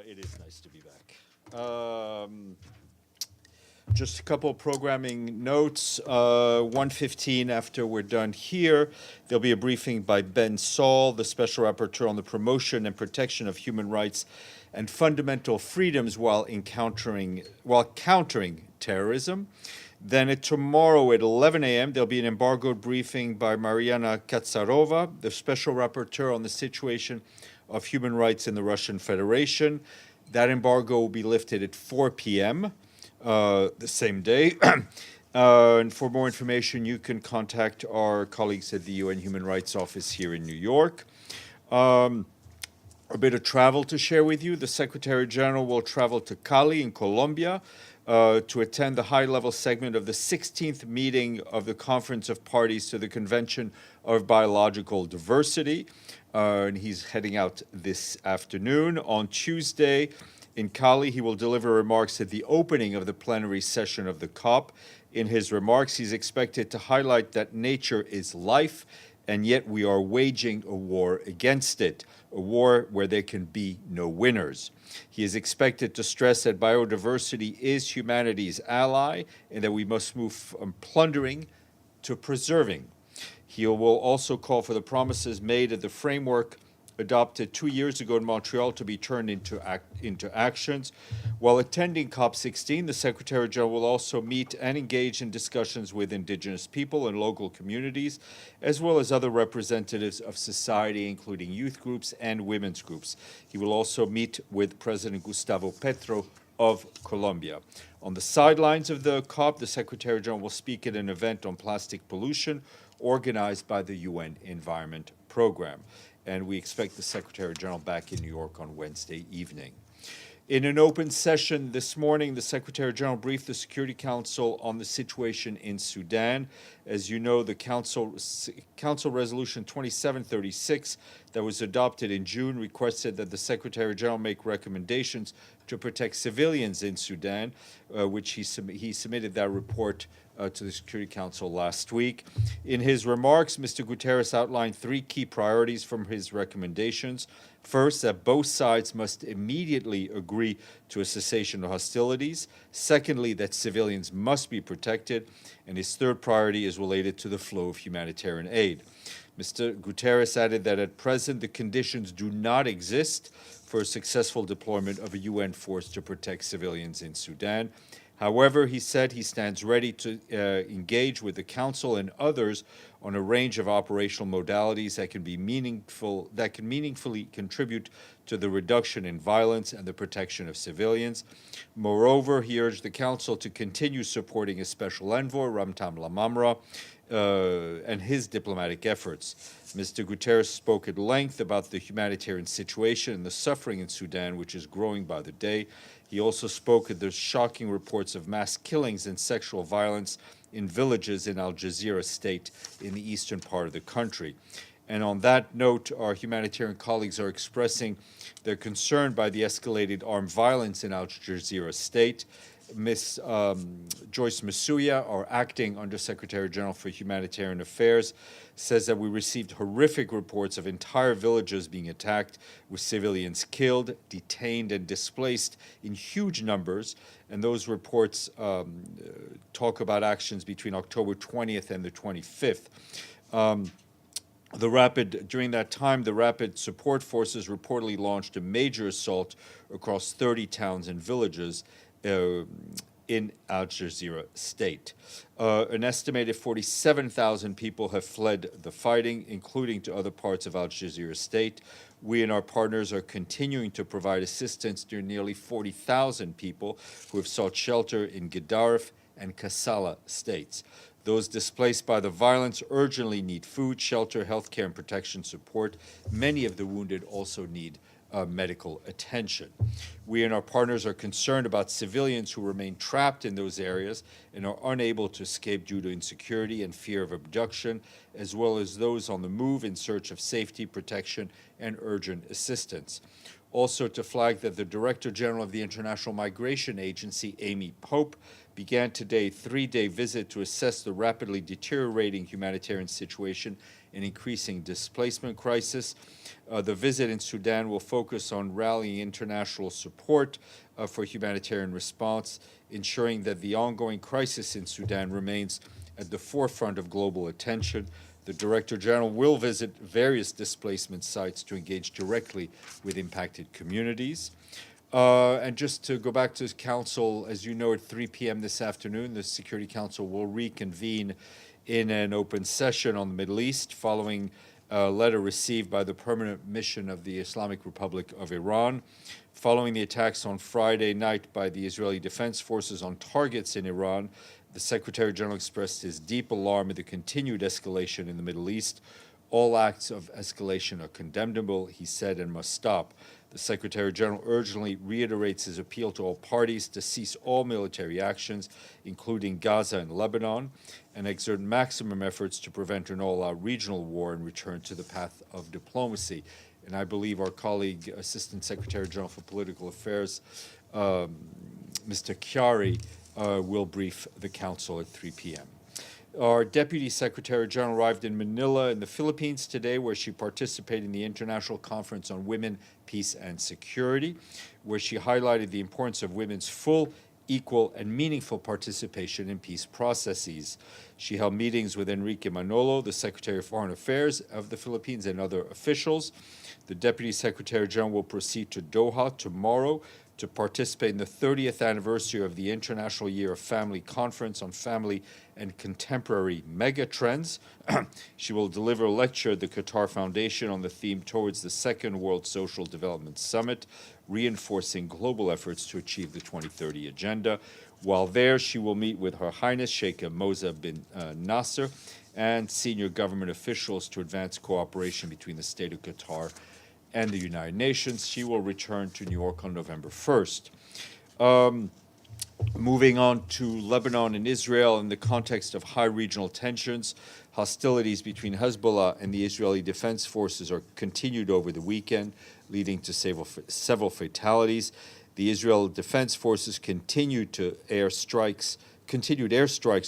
It is nice to be back. Just a couple of programming notes. 1:15 after we're done here, there'll be a briefing by Ben Saul, the Special Rapporteur on the promotion and protection of human rights and fundamental freedoms while countering terrorism. Then tomorrow at 11 a.m., there'll be an embargoed briefing by Mariana Katsarova, the Special Rapporteur on the situation of human rights in the Russian Federation. That embargo will be lifted at 4 p.m. The same day. And for more information, you can contact our colleagues at the UN Human Rights Office here in New York. A bit of travel to share with you. The Secretary General will travel to Cali in Colombia to attend the high-level segment of the 16th meeting of the Conference of Parties to the Convention of Biological Diversity. And he's heading out this afternoon. On Tuesday in Cali, he will deliver remarks at the opening of the plenary session of the COP. In his remarks, he's expected to highlight that nature is life, and yet we are waging a war against it, a war where there can be no winners. He is expected to stress that biodiversity is humanity's ally and that we must move from plundering to preserving. He will also call for the promises made at the framework adopted 2 years ago in Montreal to be turned into actions. While attending COP16, the Secretary General will also meet and engage in discussions with Indigenous people and local communities, as well as other representatives of society, including youth groups and women's groups. He will also meet with President Gustavo Petro of Colombia. On the sidelines of the COP, the Secretary General will speak at an event on plastic pollution organized by the UN Environment Program. And we expect the Secretary General back in New York on Wednesday evening. In an open session this morning, the Secretary General briefed the Security Council on the situation in Sudan. As you know, the Council Resolution 2736 that was adopted in June requested that the Secretary General make recommendations to protect civilians in Sudan, which he submitted that report to the Security Council last week. In his remarks, Mr. Guterres outlined 3 key priorities from his recommendations. First, that both sides must immediately agree to a cessation of hostilities. Secondly, that civilians must be protected. And his third priority is related to the flow of humanitarian aid. Mr. Guterres added that at present, the conditions do not exist for a successful deployment of a UN force to protect civilians in Sudan. However, he said he stands ready to engage with the Council and others on a range of operational modalities that can meaningfully contribute to the reduction in violence and the protection of civilians. Moreover, he urged the Council to continue supporting his special envoy, Ramtam Lamamra, and his diplomatic efforts. Mr. Guterres spoke at length about the humanitarian situation and the suffering in Sudan, which is growing by the day. He also spoke at the shocking reports of mass killings and sexual violence in villages in Al Jazeera state in the eastern part of the country. And on that note, our humanitarian colleagues are expressing their concern by the escalated armed violence in Al Jazeera state. Ms. Joyce Masuya, our acting Undersecretary General for Humanitarian Affairs, says that we received horrific reports of entire villages being attacked, with civilians killed, detained, and displaced in huge numbers. And those reports talk about actions between October 20th and the 25th. During that time, the Rapid Support Forces reportedly launched a major assault across 30 towns and villages in Al Jazeera state. An estimated 47,000 people have fled the fighting, including to other parts of Al Jazeera state. We and our partners are continuing to provide assistance to nearly 40,000 people who have sought shelter in Gedaref and Kassala states. Those displaced by the violence urgently need food, shelter, healthcare, and protection support. Many of the wounded also need medical attention. We and our partners are concerned about civilians who remain trapped in those areas and are unable to escape due to insecurity and fear of abduction, as well as those on the move in search of safety, protection, and urgent assistance. Also to flag that the Director General of the International Migration Agency, Amy Pope, began today a 3-day visit to assess the rapidly deteriorating humanitarian situation and increasing displacement crisis. The visit in Sudan will focus on rallying international support for humanitarian response, ensuring that the ongoing crisis in Sudan remains at the forefront of global attention. The Director General will visit various displacement sites to engage directly with impacted communities. And just to go back to Council, as you know, at 3 p.m. this afternoon, the Security Council will reconvene in an open session on the Middle East following a letter received by the Permanent Mission of the Islamic Republic of Iran. Following the attacks on Friday night by the Israeli Defense Forces on targets in Iran, the Secretary General expressed his deep alarm at the continued escalation in the Middle East. All acts of escalation are condemnable, he said, and must stop. The Secretary General urgently reiterates his appeal to all parties to cease all military actions, including Gaza and Lebanon, and exert maximum efforts to prevent an all-out regional war and return to the path of diplomacy. And I believe our colleague, Assistant Secretary General for Political Affairs, Mr. Chiari, will brief the Council at 3 p.m. Our Deputy Secretary General arrived in Manila in the Philippines today, where she participated in the International Conference on Women, Peace and Security, where she highlighted the importance of women's full, equal, and meaningful participation in peace processes. She held meetings with Enrique Manolo, the Secretary of Foreign Affairs of the Philippines, and other officials. The Deputy Secretary General will proceed to Doha tomorrow to participate in the 30th anniversary of the International Year of Family Conference on Family and Contemporary Megatrends. She will deliver a lecture at the Qatar Foundation on the theme Towards the Second World Social Development Summit, reinforcing global efforts to achieve the 2030 Agenda. While there, she will meet with Her Highness Sheikh Moza bin Nasser and senior government officials to advance cooperation between the State of Qatar and the United Nations. She will return to New York on November 1st. Moving on to Lebanon and Israel in the context of high regional tensions, hostilities between Hezbollah and the Israeli Defense Forces are continued over the weekend, leading to several fatalities. The Israel Defense Forces continued airstrikes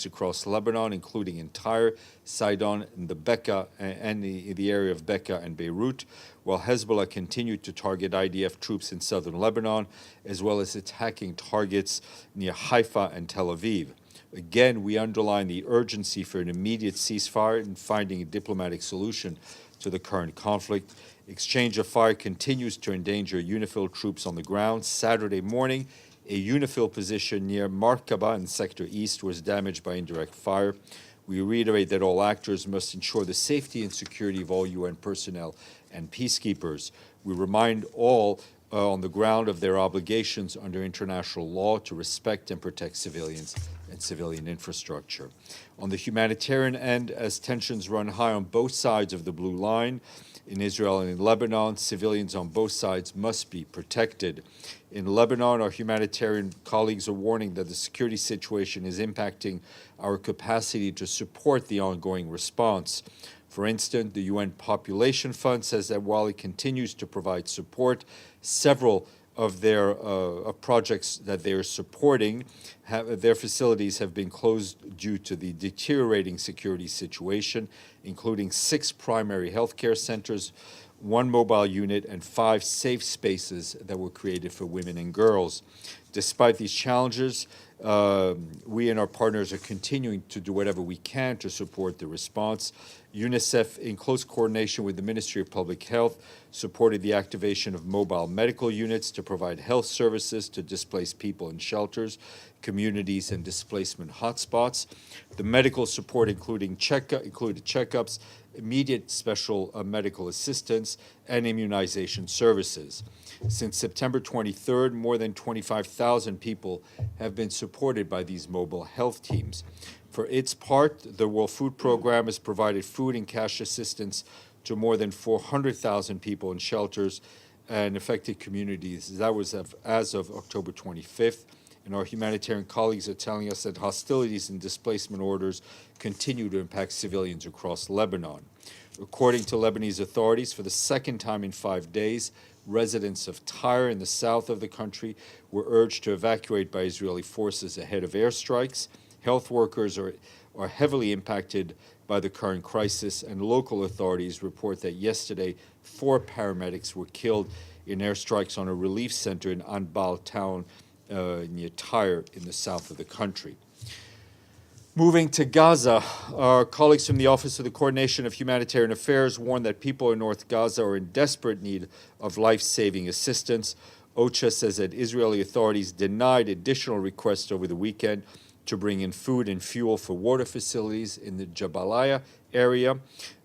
across Lebanon, including entire Sidon and the Bekaa and the area of Bekaa and Beirut, while Hezbollah continued to target IDF troops in southern Lebanon, as well as attacking targets near Haifa and Tel Aviv. Again, we underline the urgency for an immediate ceasefire and finding a diplomatic solution to the current conflict. Exchange of fire continues to endanger UNIFIL troops on the ground. Saturday morning, a UNIFIL position near Markaba in Sector East was damaged by indirect fire. We reiterate that all actors must ensure the safety and security of all UN personnel and peacekeepers. We remind all on the ground of their obligations under international law to respect and protect civilians and civilian infrastructure. On the humanitarian end, as tensions run high on both sides of the blue line, in Israel and in Lebanon, civilians on both sides must be protected. In Lebanon, our humanitarian colleagues are warning that the security situation is impacting our capacity to support the ongoing response. For instance, the UN Population Fund says that while it continues to provide support, several of their projects that they are supporting, their facilities have been closed due to the deteriorating security situation, including 6 primary healthcare centers, 1 mobile unit, and 5 safe spaces that were created for women and girls. Despite these challenges, we and our partners are continuing to do whatever we can to support the response. UNICEF, in close coordination with the Ministry of Public Health, supported the activation of mobile medical units to provide health services to displaced people in shelters, communities, and displacement hotspots. The medical support included checkups, immediate special medical assistance, and immunization services. Since September 23rd, more than 25,000 people have been supported by these mobile health teams. For its part, the World Food Program has provided food and cash assistance to more than 400,000 people in shelters and affected communities. That was as of October 25th. And our humanitarian colleagues are telling us that hostilities and displacement orders continue to impact civilians across Lebanon. According to Lebanese authorities, for the second time in 5 days, residents of Tyre in the south of the country were urged to evacuate by Israeli forces ahead of airstrikes. Health workers are heavily impacted by the current crisis, and local authorities report that yesterday 4 paramedics were killed in airstrikes on a relief center in Anbal town near Tyre in the south of the country. Moving to Gaza, our colleagues from the Office of the Coordination of Humanitarian Affairs warn that people in North Gaza are in desperate need of life-saving assistance. OCHA says that Israeli authorities denied additional requests over the weekend to bring in food and fuel for water facilities in the Jabalia area.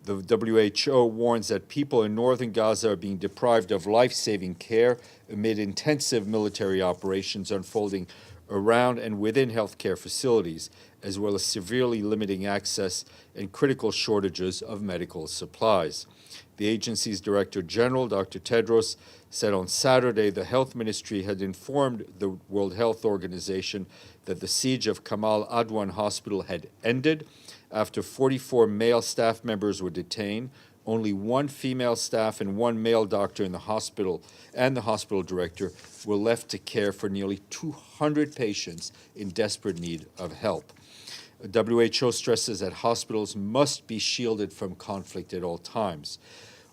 The WHO warns that people in northern Gaza are being deprived of life-saving care amid intensive military operations unfolding around and within healthcare facilities, as well as severely limiting access and critical shortages of medical supplies. The agency's Director General, Dr. Tedros, said on Saturday the health ministry had informed the World Health Organization that the siege of Kamal Adwan Hospital had ended after 44 male staff members were detained. Only 1 female staff and 1 male doctor in the hospital and the hospital director were left to care for nearly 200 patients in desperate need of help. WHO stresses that hospitals must be shielded from conflict at all times.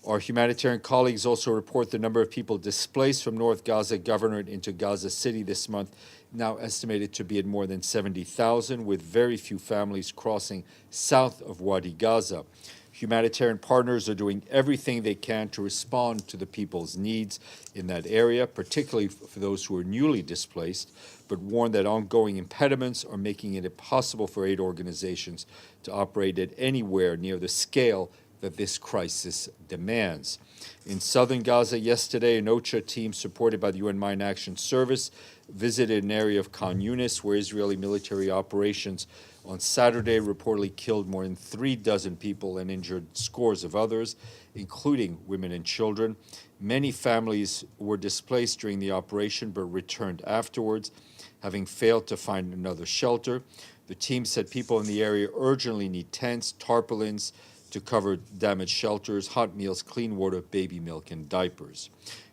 Our humanitarian colleagues also report the number of people displaced from North Gaza Governorate into Gaza City this month now estimated to be at more than 70,000, with very few families crossing south of Wadi Gaza. Humanitarian partners are doing everything they can to respond to the people's needs in that area, particularly for those who are newly displaced, but warn that ongoing impediments are making it impossible for aid organizations to operate at anywhere near the scale that this crisis demands. In southern Gaza yesterday, an OCHA team supported by the UN Mine Action Service visited an area of Khan Yunis where Israeli military operations on Saturday reportedly killed more than 36 people and injured scores of others, including women and children. Many families were displaced during the operation but returned afterwards, having failed to find another shelter. The team said people in the area urgently need tents, tarpaulins to cover damaged shelters, hot meals, clean water, baby milk, and diapers.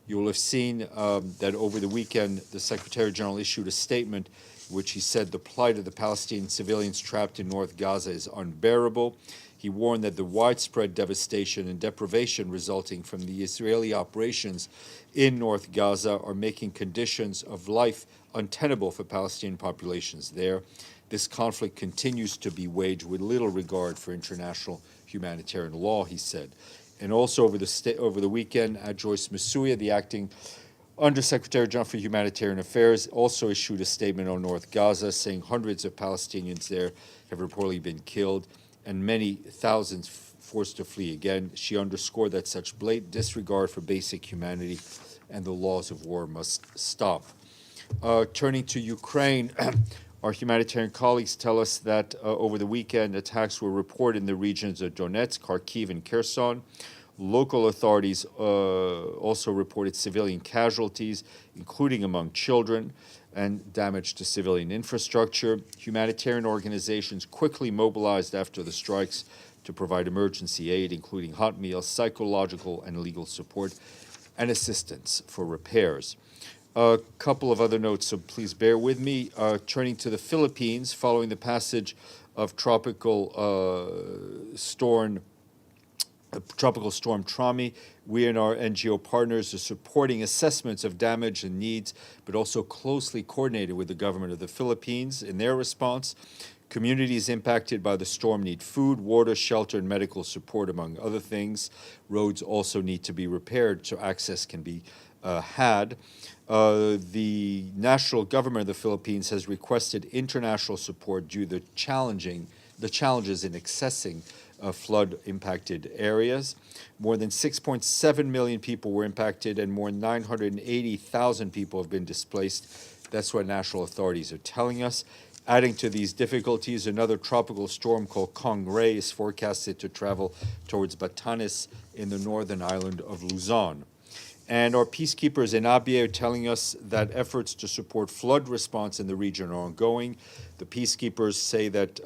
You will have seen that over the weekend, the Secretary General issued a statement in which he said the plight of the Palestinian civilians trapped in North Gaza is unbearable. He warned that the widespread devastation and deprivation resulting from the Israeli operations in North Gaza are making conditions of life untenable for Palestinian populations there. This conflict continues to be waged with little regard for international humanitarian law, he said. And also over the weekend, Joyce Masuya, the acting Undersecretary General for Humanitarian Affairs, also issued a statement on North Gaza, saying hundreds of Palestinians there have reportedly been killed and many thousands forced to flee again. She underscored that such blatant disregard for basic humanity and the laws of war must stop. Turning to Ukraine, our humanitarian colleagues tell us that over the weekend, attacks were reported in the regions of Donetsk, Kharkiv, and Kherson. Local authorities also reported civilian casualties, including among children, and damage to civilian infrastructure. Humanitarian organizations quickly mobilized after the strikes to provide emergency aid, including hot meals, psychological and legal support, and assistance for repairs. A couple of other notes, so please bear with me. Turning to the Philippines, following the passage of Tropical Storm Trami, we and our NGO partners are supporting assessments of damage and needs, but also closely coordinated with the government of the Philippines in their response. Communities impacted by the storm need food, water, shelter, and medical support, among other things. Roads also need to be repaired so access can be had. The national government of the Philippines has requested international support due to the challenges in accessing flood-impacted areas. More than 6.7 million people were impacted and more than 980,000 people have been displaced. That's what national authorities are telling us. Adding to these difficulties, another tropical storm called Kongray is forecasted to travel towards Batanes in the northern island of Luzon. And our peacekeepers in Abyei are telling us that efforts to support flood response in the region are ongoing. The peacekeepers say that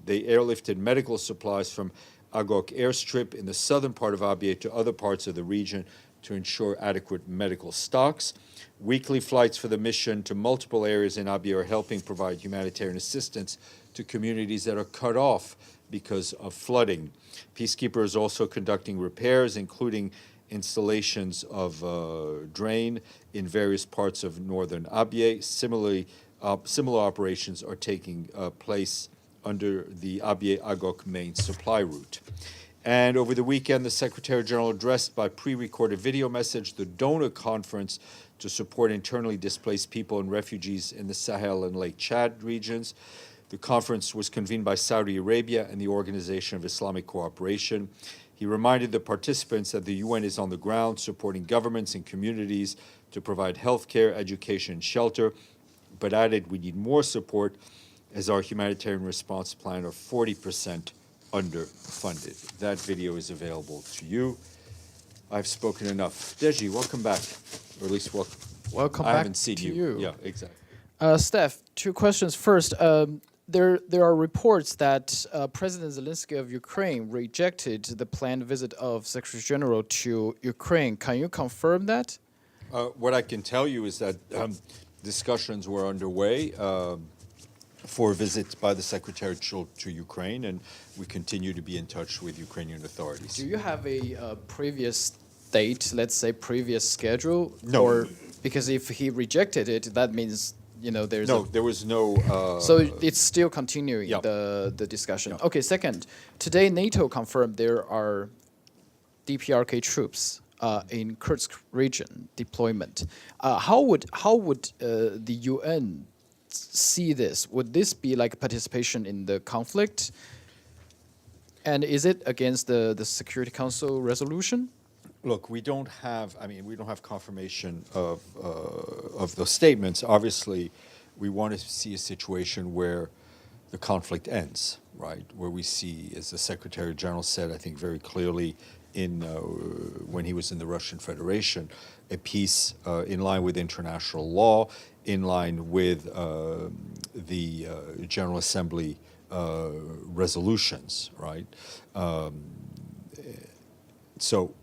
they airlifted medical supplies from Agok airstrip in the southern part of Abyei to other parts of the region to ensure adequate medical stocks. Weekly flights for the mission to multiple areas in Abyei are helping provide humanitarian assistance to communities that are cut off because of flooding. Peacekeepers are also conducting repairs, including installations of drain in various parts of northern Abyei. Similar operations are taking place under the Abyei-Agok main supply route. And over the weekend, the Secretary General addressed by pre-recorded video message the donor conference to support internally displaced people and refugees in the Sahel and Lake Chad regions. The conference was convened by Saudi Arabia and the Organization of Islamic Cooperation. He reminded the participants that the UN is on the ground supporting governments and communities to provide health care, education, and shelter, but added we need more support as our humanitarian response plan are 40% underfunded. That video is available to you. I've spoken enough. Deji, welcome back, or at least welcome I back haven't seen to you. you. Yeah, exactly. Steph, two questions. First, there are reports that President Zelensky of Ukraine rejected the planned visit of Secretary General to Ukraine. Can you confirm that? What I can tell you is that discussions were underway for visits by the Secretary to Ukraine, and we continue to be in touch with Ukrainian authorities. Do you have a previous date, let's say previous schedule? No. Or, because if he rejected it, that means, you know, there's there was no... so it's still continuing, yeah. the discussion. Yeah. Okay, second, today NATO confirmed there are DPRK troops in Kursk region deployment. How would the UN see this? Would this be like participation in the conflict? And is it against the Security Council resolution? Look, we don't have confirmation of those statements. Obviously, we want to see a situation where the conflict ends, right? Where we see, as the Secretary General said, I think very clearly when he was in the Russian Federation, a peace in line with international law, in line with the General Assembly resolutions, right? So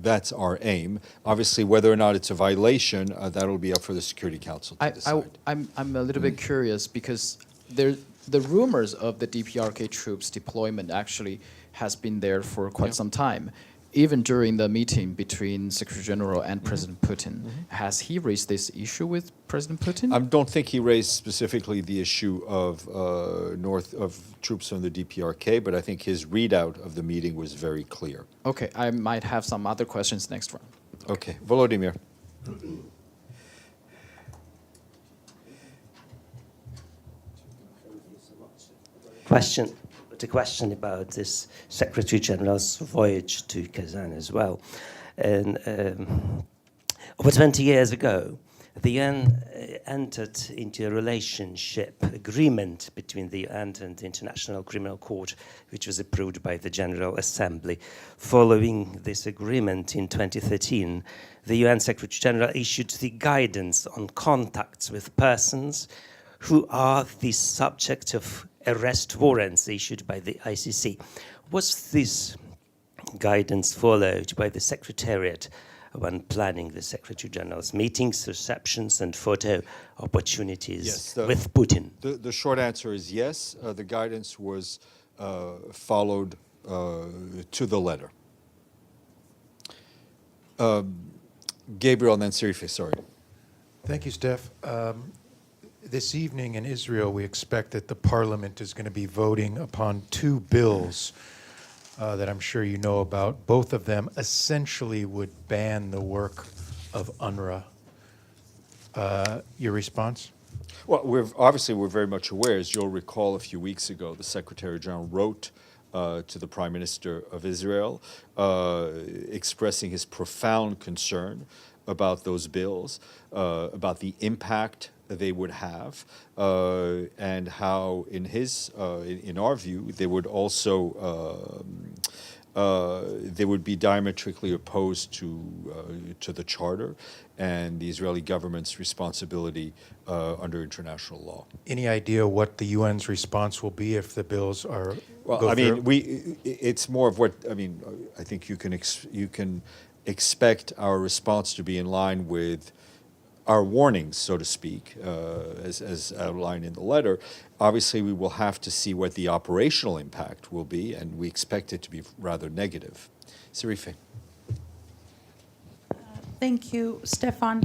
that's our aim. Obviously, whether or not it's a violation, that'll be up for the Security Council to decide. I'm a little bit curious because the rumors of the DPRK troops deployment actually has been there for quite some time. Even during the meeting between Secretary General and President Putin, has he raised this issue with President Putin? I don't think he raised specifically the issue of troops from the DPRK, but I think his readout of the meeting was very clear. Okay, I might have some other questions next round. Okay, Volodymyr. The question about this Secretary General's voyage to Kazan as well. And over 20 years ago, the UN entered into a relationship agreement between the UN and the International Criminal Court, which was approved by the General Assembly. Following this agreement in 2013, the UN Secretary General issued the guidance on contacts with persons who are the subject of arrest warrants issued by the ICC. Was this guidance followed by the Secretariat when planning the Secretary General's meetings, receptions, and photo opportunities with Putin? The short answer is yes. The guidance was followed to the letter. Gabriel and then Sirife, sorry. Thank you, Steph. This evening in Israel, we expect that the parliament is going to be voting upon two bills that I'm sure you know about. Both of them essentially would ban the work of UNRWA. Your response? Well, we're very much aware. As you'll recall, a few weeks ago, the Secretary General wrote to the Prime Minister of Israel expressing his profound concern about those bills, about the impact they would have, and how, in our view, they would also they would be diametrically opposed to the charter and the Israeli government's responsibility under international law. Any idea what the UN's response will be if the bills are Well, go I mean, through? it's more of what, I mean, I think you can expect our response to be in line with our warnings, so to speak, as outlined in the letter. Obviously, we will have to see what the operational impact will be, and we expect it to be rather negative. Sarife. Thank you, Stéphane.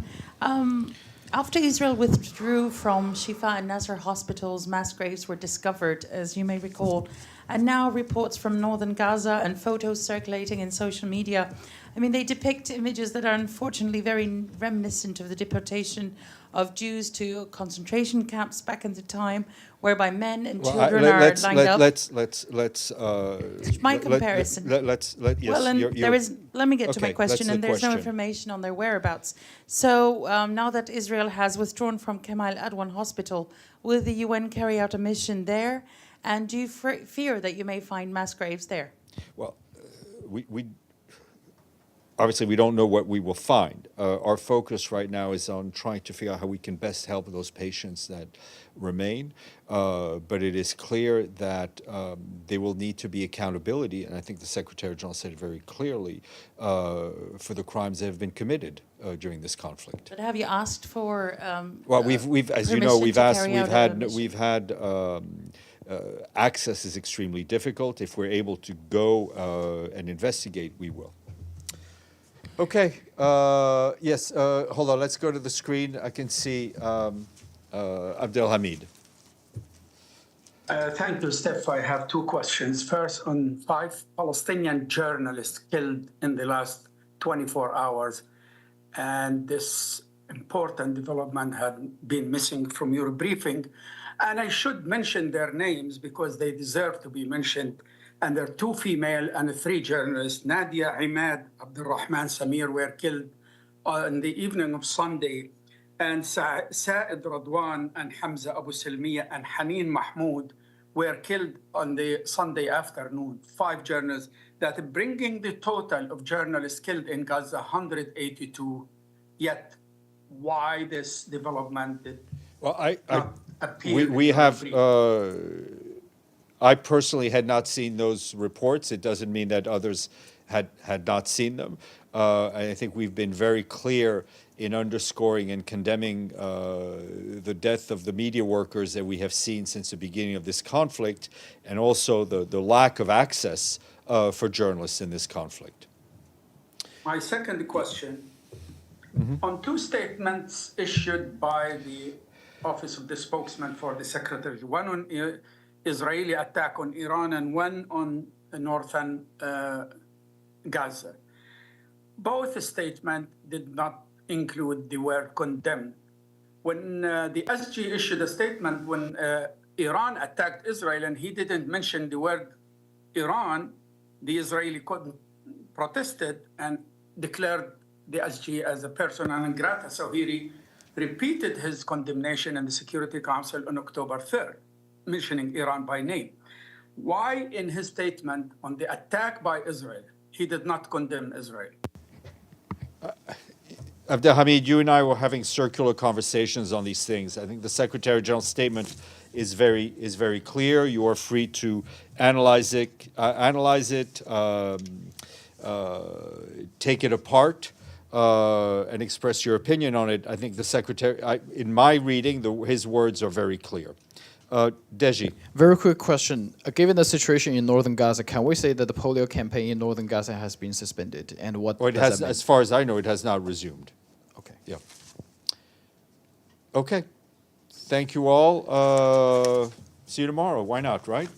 After Israel withdrew from Shifa and Nasser hospitals, mass graves were discovered, as you may recall. And now reports from northern Gaza and photos circulating in social media, I mean, they depict images that are unfortunately very reminiscent of the deportation of Jews to concentration camps back in the time, whereby men and children are lined up. Let's My comparison. Yes. Well, and you're- let me get to my okay, question, that's and the there's no question. information on their whereabouts. So now that Israel has withdrawn from Kemal Adwan Hospital, will the UN carry out a mission there? And do you fear that you may find mass graves there? Well, we obviously we don't know what we will find. Our focus right now is on trying to figure out how we can best help those patients that remain. But it is clear that there will need to be accountability, and I think the Secretary General said it very clearly, for the crimes that have been committed during this conflict. But have you asked for? Well, we've as you know, permission we've had access is extremely difficult. If we're able to go and investigate, we will. Okay. Yes. Hold on. Let's go to the screen. I can see Abdelhamid. Thank you, Steph. I have two questions. First, on 5 Palestinian journalists killed in the last 24 hours, and this important development had been missing from your briefing. And I should mention their names because they deserve to be mentioned. And there are 2 female and 3 journalists. Nadia Imad Abdulrahman Samir were killed on the evening of Sunday. And Saed Radwan and Hamza Abu Salmiya and Haneen Mahmoud were killed on the Sunday afternoon. 5 journalists, that bringing the total of journalists killed in Gaza 182. Yet, why this development did Well, not appear? we have. I personally had not seen those reports. It doesn't mean that others had not seen them. I think we've been very clear in underscoring and condemning the death of the media workers that we have seen since the beginning of this conflict, and also the lack of access for journalists in this conflict. My second question, on 2 statements issued by the Office of the Spokesman for the Secretary, one on Israeli attack on Iran and one on northern Gaza. Both statements did not include the word condemn. When the SG issued a statement when Iran attacked Israel and he didn't mention the word Iran, the Israeli protested and declared the SG as a persona non grata. So he repeated his condemnation in the Security Council on October 3rd, mentioning Iran by name. Why in his statement on the attack by Israel, he did not condemn Israel? Abdelhamid, you and I were having circular conversations on these things. I think the Secretary General's statement is very clear. You are free to analyze it, take it apart, and express your opinion on it. I think the Secretary, in my reading, his words are very clear. Deji. Very quick question. Given the situation in northern Gaza, can we say that the polio campaign in northern Gaza has been suspended? And what Well, it does has, that mean? as far as I know, it has not resumed. Okay. Yeah. Okay. Thank you all. See you tomorrow. Why not, right?